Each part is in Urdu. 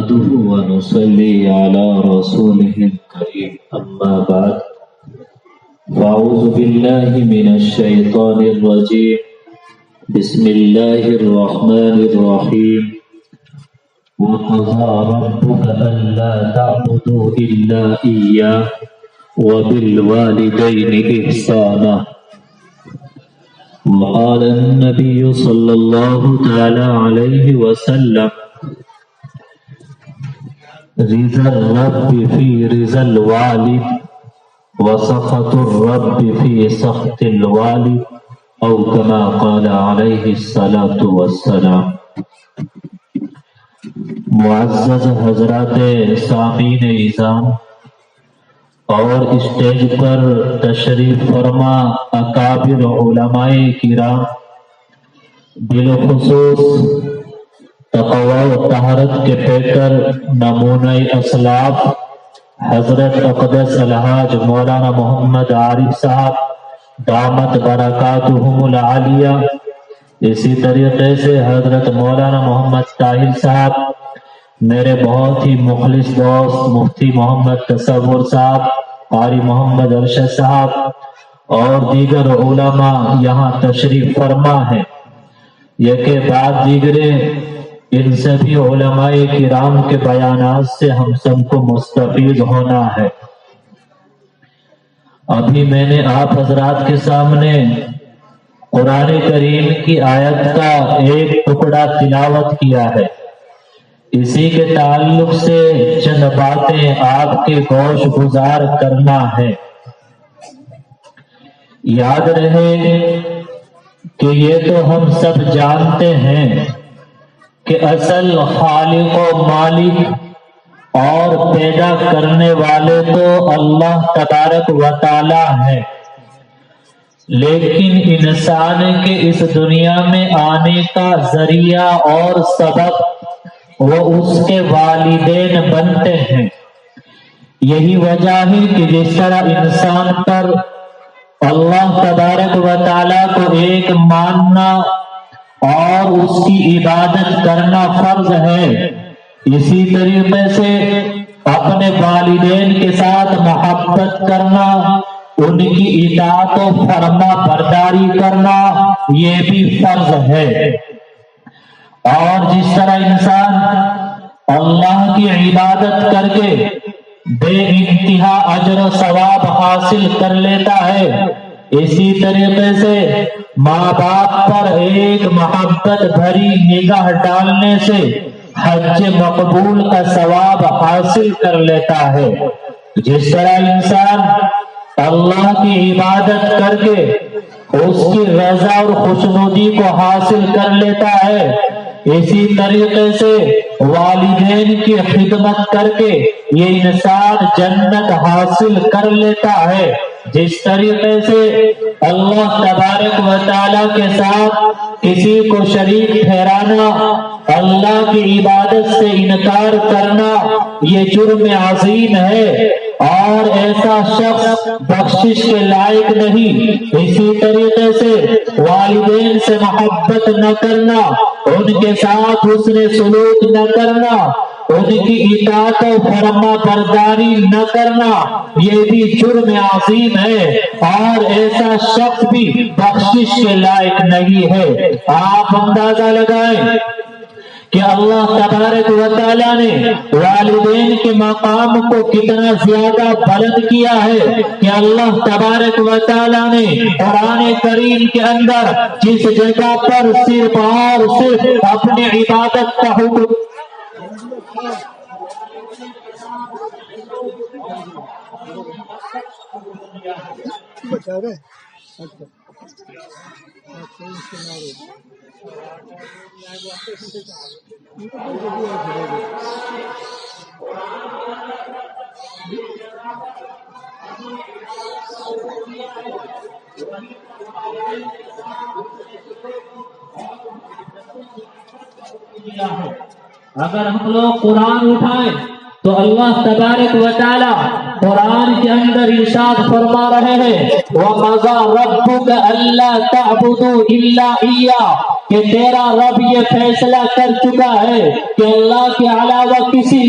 نحمده ونصلي على رسوله الكريم أما بعد فأعوذ بالله من الشيطان الرجيم بسم الله الرحمن الرحيم وقضى ربك ألا تعبدوا إلا إياه وبالوالدين إحسانا وقال النبي صلى الله تعالى عليه وسلم رضا الرب في رضا الوالد وسخط الرب في سخط الوالد او كما قال عليه الصلاة والسلام۔ معزز حضرات سامعین اعظام اور اسٹیج پر تشریف فرما اکابر علماء کرام، بالخصوص تقوی و طہارت کے پیکر نمونہ اسلاف حضرت اقدس الحاج مولانا محمد عارف صاحب دامت برکاتہم العالیہ، اسی طریقے سے حضرت مولانا محمد طاہر صاحب، میرے بہت ہی مخلص دوست مفتی محمد تصور صاحب، قاری محمد ارشد صاحب اور دیگر علماء یہاں تشریف فرما ہیں۔ یکے بعد دیگرے ان سبھی علماء کرام کے بیانات سے ہم سب کو مستفید ہونا ہے۔ ابھی میں نے آپ حضرات کے سامنے قرآن کریم کی آیت کا ایک ٹکڑا تلاوت کیا ہے، اسی کے تعلق سے چند باتیں آپ کے گوش گزار کرنا ہے۔ یاد رہے کہ یہ تو ہم سب جانتے ہیں کہ اصل خالق و مالک اور پیدا کرنے والے تو اللہ تبارک و تعالی ہے، لیکن انسان کے اس دنیا میں آنے کا ذریعہ اور سبب وہ اس کے والدین بنتے ہیں۔ یہی وجہ ہے کہ جس طرح انسان پر اللہ تبارک و تعالی کو ایک ماننا اور اس کی عبادت کرنا فرض ہے، اسی طریقے سے اپنے والدین کے ساتھ محبت کرنا، ان کی اطاعت و فرما برداری کرنا یہ بھی فرض ہے۔ اور جس طرح انسان اللہ کی عبادت کر کے بے انتہا اجر و ثواب حاصل کر لیتا ہے، اسی طریقے سے ماں باپ پر ایک محبت بھری نگاہ ڈالنے سے حج مقبول کا ثواب حاصل کر لیتا ہے۔ جس طرح انسان اللہ کی عبادت کر کے اس کی رضا اور خوشنودی کو حاصل کر لیتا ہے، اسی طریقے سے والدین کی خدمت کر کے یہ انسان جنت حاصل کر لیتا ہے۔ جس طریقے سے اللہ تبارک و تعالی کے ساتھ کسی کو شریک ٹھہرانا، اللہ کی عبادت سے انکار کرنا یہ جرم عظیم ہے اور ایسا شخص بخشش کے لائق نہیں۔ اسی طریقے سے والدین سے محبت نہ کرنا، ان کے ساتھ حسن سلوک نہ کرنا، ان کی اطاعت و فرما برداری نہ کرنا یہ بھی جرم عظیم ہے اور ایسا شخص بھی بخشش کے لائق نہیں ہے۔ آپ اندازہ لگائیں کہ اللہ تبارک و تعالیٰ نے والدین کے مقام کو کتنا زیادہ بلند کیا ہے کہ اللہ تبارک و تعالیٰ نے قرآن کریم کے اندر جس جگہ پر صرف اور صرف اپنی عبادت کا حکم اگر ہم لوگ قرآن اٹھائیں تو اللہ تبارک و تعالی قرآن کے اندر ارشاد فرما رہے ہیں وَقَضَى رَبُّكَ أَلَّا تَعْبُدُوا إِلَّا إِيَّاهُ کہ تیرا رب یہ فیصلہ کر چکا ہے کہ اللہ کے علاوہ کسی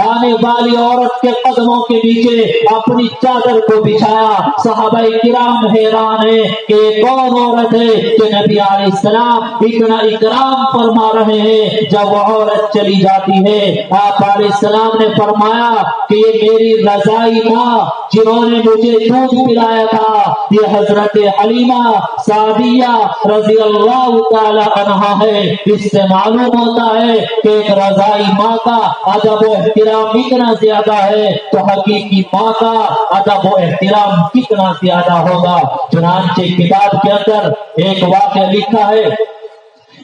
آنے والی عورت کے قدموں کے نیچے اپنی چادر کو بچھایا۔ صحابہ کرام حیران ہے کہ کون عورت ہے کہ نبی علیہ السلام اتنا اکرام فرما رہے ہیں۔ جب وہ عورت چلی جاتی ہے آپ علیہ السلام نے فرمایا کہ یہ میری رضائی ماں جنہوں نے مجھے دودھ پلایا تھا، یہ حضرت حلیمہ سعدیہ رضی اللہ تعالی عنہا ہے۔ اس سے معلوم ہوتا ہے کہ ایک رضائی ماں کا ادب و احترام اتنا زیادہ ہے تو حقیقی ماں کا ادب و احترام کتنا زیادہ ہوگا۔ چنانچہ کتاب کے اندر ایک واقعہ لکھا ہے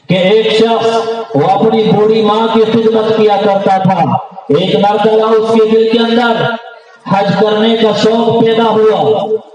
کہ ایک شخص وہ اپنی بوڑھی ماں کی خدمت کیا کرتا تھا۔ ایک مرتبہ اس کے دل کے اندر حج کرنے کا شوق پیدا ہوا۔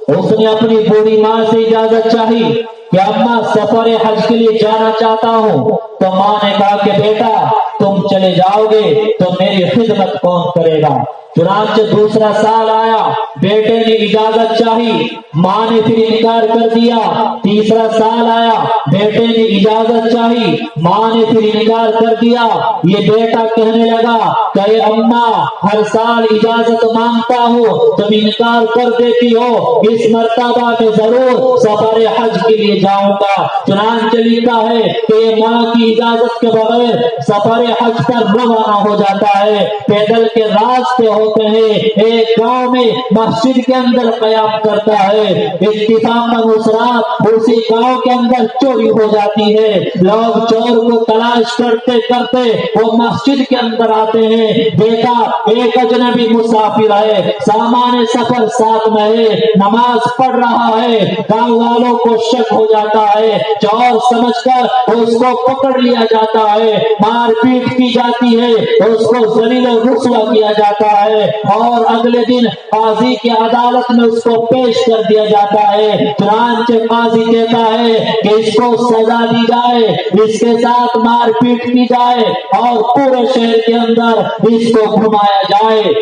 اس نے اپنی بوڑھی ماں سے اجازت چاہی کہ اماں سفر حج کے لیے جانا چاہتا ہوں، تو ماں نے کہا کہ بیٹا تم چلے جاؤ گے تو میری خدمت کون کرے گا؟ چنانچہ دوسرا سال آیا، بیٹے نے اجازت چاہی، ماں نے پھر انکار کر دیا۔ تیسرا سال آیا، بیٹے نے اجازت چاہی، ماں نے پھر انکار کر دیا۔ یہ بیٹا کہنے لگا کہ اماں ہر سال اجازت مانگتا ہوں تم انکار کر دیتی ہو، اس مرتبہ میں ضرور سفر حج کے لیے جاؤں گا۔ چنانچہ لکھا ہے کہ ماں کی اجازت کے بغیر سفر حج پر روانہ ہو جاتا ہے۔ پیدل کے راستے ہوتے ہیں، ایک گاؤں میں مسجد کے اندر قیام کرتا ہے۔ اتفاقاً اس رات اسی گاؤں کے اندر چوری ہو جاتی ہے۔ لوگ چور کو تلاش کرتے کرتے وہ مسجد کے اندر آتے ہیں۔ دیکھا ایک اجنبی مسافر ہے، سامان سفر ساتھ میں ہے، نماز پڑھ رہا ہے۔ گاؤں والوں کو شک ہو جاتا ہے، چور سمجھ کر اس کو پکڑ لیا جاتا ہے، مار پیٹ کی جاتی ہے، اس کو ذلیل و رسوا کیا جاتا ہے اور اگلے دن قاضی کی عدالت میں اس کو پیش کر دیا جاتا ہے۔ چنانچہ قاضی کہتا ہے کہ اس کو سزا دی جائے، اس کے ساتھ مار پیٹ کی جائے اور پورے شہر کے اندر اس کو گھمایا جائے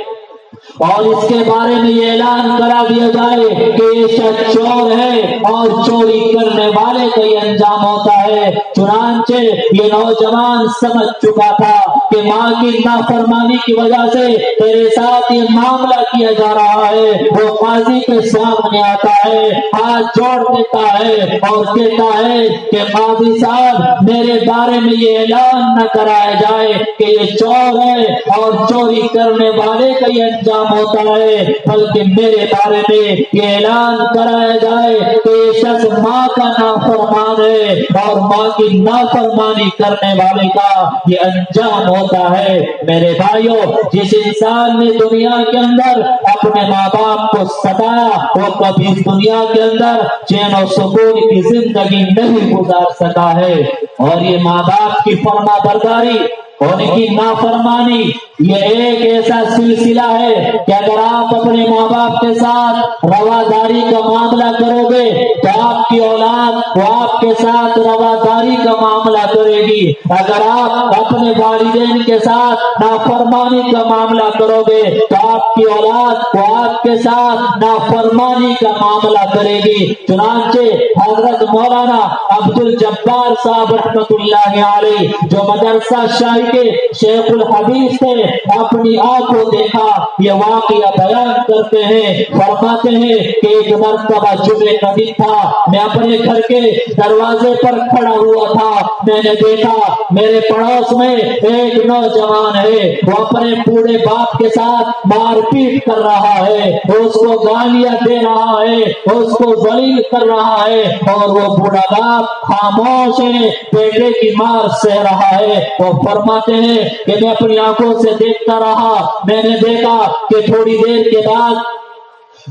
اور اس کے بارے میں یہ اعلان کرا دیا جائے کہ یہ شخص چور ہے اور چوری کرنے والے کا یہ انجام ہوتا ہے۔ چنانچہ یہ نوجوان سمجھ چکا تھا کہ ماں کی نافرمانی کی وجہ سے تیرے ساتھ یہ معاملہ کیا جا رہا ہے۔ وہ قاضی کے سامنے آتا ہے، ہاتھ جوڑ دیتا ہے اور کہتا ہے کہ قاضی صاحب میرے بارے میں یہ اعلان نہ کرایا جائے کہ یہ چور ہے اور چوری کرنے والے کا یہ انجام ہوتا ہے، بلکہ میرے بارے میں یہ اعلان کرایا جائے کہ یہ شخص ماں کا نافرمان ہے اور ماں کی نافرمانی کرنے والے کا یہ انجام ہوتا ہے۔ میرے بھائیوں، جس انسان نے دنیا کے اندر اپنے ماں باپ کو ستایا وہ کبھی اس دنیا کے اندر چین و سکون کی زندگی نہیں گزار سکا ہے۔ اور یہ ماں باپ کی فرما برداری، ان کی نافرمانی یہ ایک ایسا سلسلہ ہے کہ اگر آپ اپنے ماں باپ کے ساتھ رواداری کا معاملہ کرو گے تو آپ کی اولاد وہ آپ کے ساتھ رواداری کا معاملہ کرے گی۔ اگر آپ اپنے والدین کے ساتھ نافرمانی کا معاملہ کرو گے تو آپ کی اولاد وہ آپ کے ساتھ نافرمانی کا معاملہ کرے گی۔ چنانچہ حضرت مولانا عبد الجبار صاحب رحمۃ اللہ علیہ جو مدرسہ شاہی کے شیخ الحدیث تھے، اپنی آنکھوں دیکھا یہ واقعہ بیان کرتے ہیں، فرماتے ہیں کہ ایک مرتبہ جمعے کا دن تھا، میں اپنے گھر کے دروازے پر کھڑا ہوا تھا، میں نے دیکھا میرے پڑوس میں ایک نوجوان ہے، وہ اپنے بوڑھے باپ کے ساتھ مار پیٹ کر رہا ہے، اس کو گالیاں دے رہا ہے، اس کو ذلیل کر رہا ہے اور وہ بوڑھا باپ خاموش ہے، بیٹے کی مار سہ رہا ہے۔ وہ فرماتے ہیں کہ میں اپنی آنکھوں سے دیکھتا رہا، میں نے دیکھا کہ تھوڑی دیر کے بعد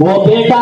وہ بیٹا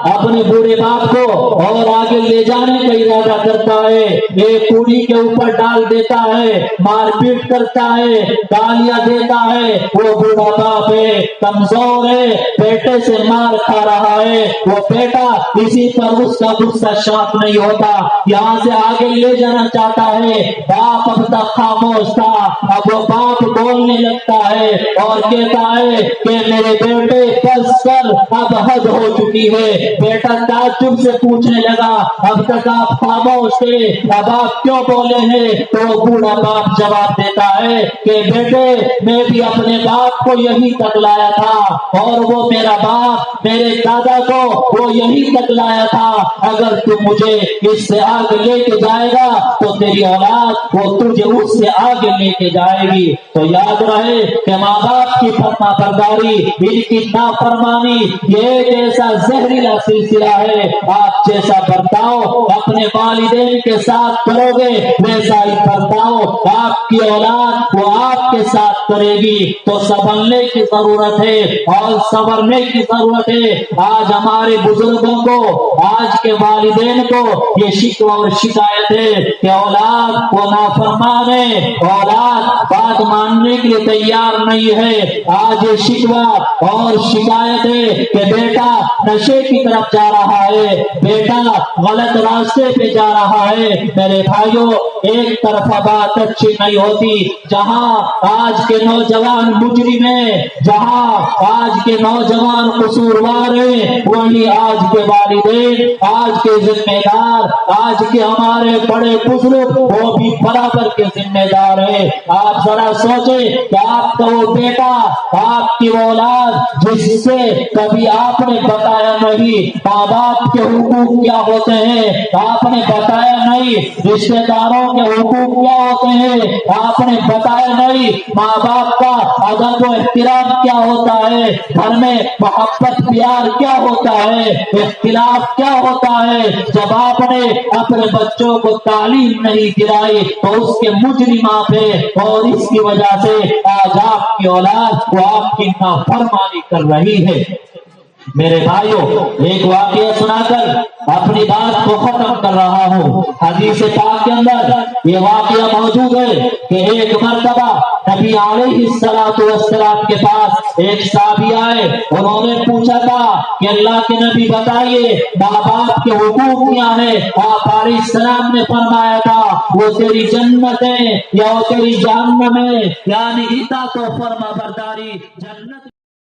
اپنے بوڑھے باپ کو اور آگے لے جانے کا ارادہ کرتا ہے، ایک کوڑی کے اوپر ڈال دیتا ہے، مار پیٹ کرتا ہے، گالیاں دیتا ہے۔ وہ بوڑھا باپ ہے، کمزور ہے، بیٹے سے مار کھا رہا ہے، وہ بیٹا اسی پر اس کا غصہ شانت نہیں ہوتا، یہاں سے آگے لے جانا چاہتا ہے۔ باپ اب تک خاموش تھا، اب وہ باپ بولنے لگتا ہے اور کہتا ہے کہ میرے بیٹے بس کر، اب حد مرد ہو چکی ہے۔ بیٹا تعجب سے پوچھنے لگا اب تک آپ خاموش تھے، اب آپ کیوں بولے ہیں؟ تو وہ بوڑھا باپ جواب دیتا ہے کہ بیٹے میں بھی اپنے باپ کو یہی تک لایا تھا، اور وہ میرا باپ میرے دادا کو وہ یہی تک لایا تھا۔ اگر تو مجھے اس سے آگے لے کے جائے گا تو تیری اولاد وہ تجھے اس سے آگے لے کے جائے گی۔ تو یاد رہے کہ ماں باپ کی فرما برداری، ان کی نافرمانی یہ ایک ایسا زہریلا سلسلہ ہے۔ آپ جیسا برتاؤ اپنے والدین کے ساتھ کرو گے ویسا ہی برتاؤ آپ کی اولاد وہ آپ کے ساتھ کرے گی۔ تو سنبھلنے کی ضرورت ہے اور سنورنے کی ضرورت ہے۔ آج ہمارے بزرگوں کو، آج کے والدین کو یہ شکوہ اور شکایت ہے کہ اولاد وہ نافرمان ہے، اولاد بات ماننے کے لیے تیار نہیں ہے۔ آج یہ شکوہ اور شکایت ہے کہ بیٹا نشے کی طرف جا رہا ہے، بیٹا غلط راستے پہ جا رہا ہے۔ میرے بھائیوں ایک طرفہ بات اچھی نہیں ہوتی، جہاں آج کے نوجوان مجرم ہیں، جہاں آج کے نوجوان قصوروار ہیں، وہی آج کے والدین، آج کے ذمہ دار، آج کے ہمارے بڑے بزرگ وہ بھی برابر کے ذمہ دار ہیں۔ آپ ذرا سوچیں کہ آپ کا وہ بیٹا، آپ کی اولاد جس سے کبھی آپ نے بتایا نہیں ماں باپ کے حقوق کیا ہوتے ہیں، آپ نے بتایا نہیں رشتے داروں کے حقوق کیا ہوتے ہیں، آپ نے بتایا نہیں ماں باپ کا ادب و احترام کیا ہوتا ہے، گھر میں محبت پیار کیا ہوتا ہے، اختلاف کیا ہوتا ہے۔ جب آپ نے اپنے بچوں کو تعلیم نہیں دلائی تو اس کے مجرم آپ ہیں، اور اس کی وجہ سے آج آپ کی اولاد وہ آپ کی نافرمانی کر رہی ہے۔ میرے بھائیوں ایک واقعہ سنا کر اپنی بات کو ختم کر رہا ہوں۔ حدیث پاک کے اندر یہ واقعہ موجود ہے کہ ایک مرتبہ نبی علیہ السلام کے پاس ایک صحابی آئے، انہوں نے پوچھا تھا کہ اللہ کے نبی بتائیے ماں باپ کے حقوق کیا ہے؟ آپ علیہ السلام نے فرمایا تھا وہ تیری جنت ہے یا وہ تیری جہنم ہے، یعنی اطاعت و فرما برداری جنت